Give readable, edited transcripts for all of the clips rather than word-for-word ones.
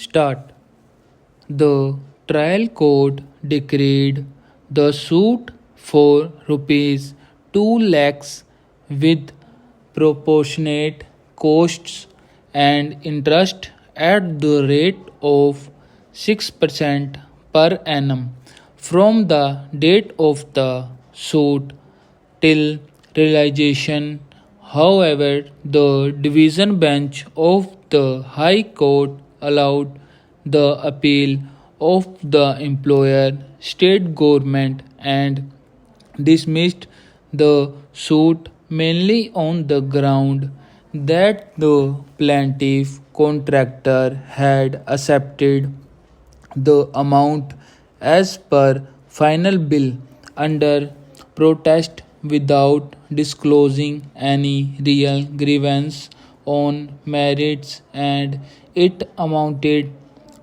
Start. The trial court decreed the suit for rupees 2 lakhs with proportionate costs and interest at the rate of 6% per annum from the date of the suit till realization. However, the division bench of the High Court allowed the appeal of the employer state government and dismissed the suit mainly on the ground that the plaintiff contractor had accepted the amount as per final bill under protest without disclosing any real grievance on merits, and it amounted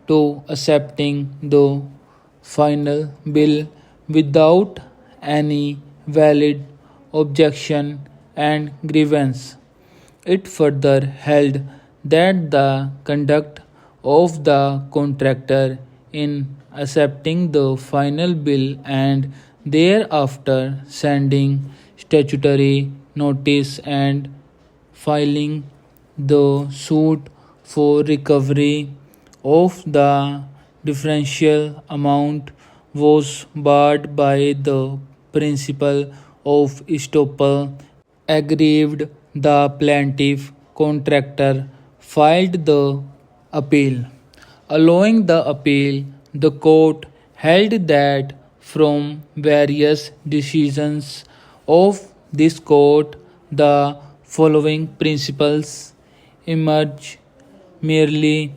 to accepting the final bill without any valid objection and grievance. It further held that the conduct of the contractor in accepting the final bill and thereafter sending statutory notice and filing the suit for recovery of the differential amount was barred by the principle of estoppel. Aggrieved, the plaintiff contractor filed the appeal. Allowing the appeal, the court held that from various decisions of this court, the following principles emerge: merely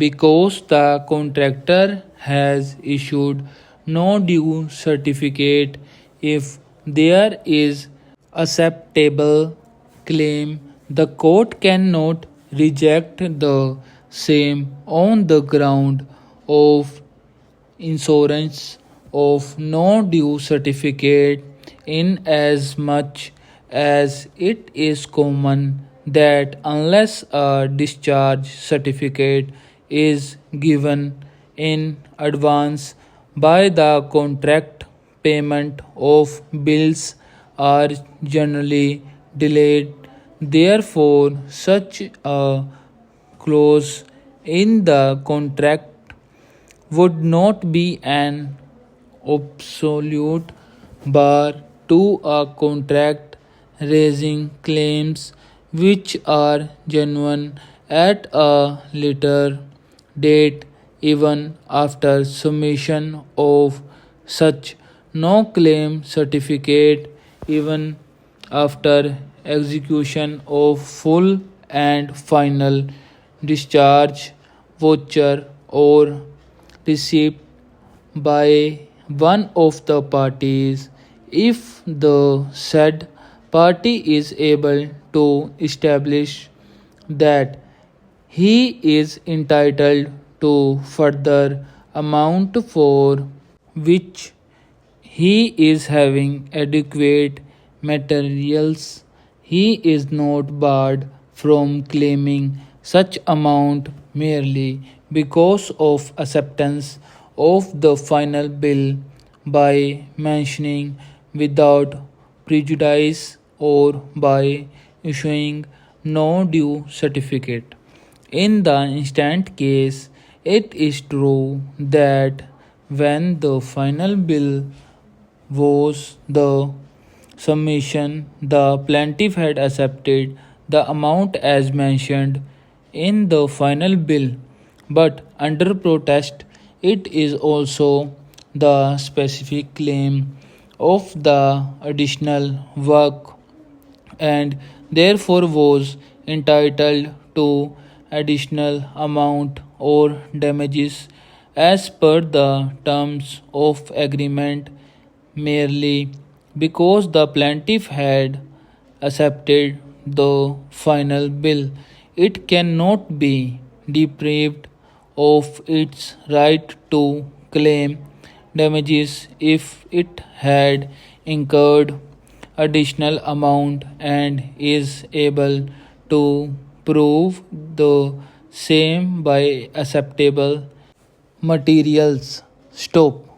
because the contractor has issued no due certificate, if there is acceptable claim, the court cannot reject the same on the ground of insurance of no due certificate, in as much as it is common that unless a discharge certificate is given in advance by the contract, payment of bills are generally delayed. Therefore, such a clause in the contract would not be an absolute bar to a contract raising claims which are genuine at a later date, even after submission of such no claim certificate, even after execution of full and final discharge voucher or receipt by one of the parties, if the said party is able to establish that he is entitled to further amount for which he is having adequate materials, he is not barred from claiming such amount merely because of acceptance of the final bill by mentioning without prejudice or by issuing no due certificate. In the instant case, it is true that when the final bill was the submission, the plaintiff had accepted the amount as mentioned in the final bill, but under protest, it is also the specific claim of the additional work and therefore was entitled to additional amount or damages as per the terms of agreement, merely because the plaintiff had accepted the final bill. It cannot be deprived of its right to claim damages if it had incurred additional amount and is able to prove the same by acceptable materials. Stop.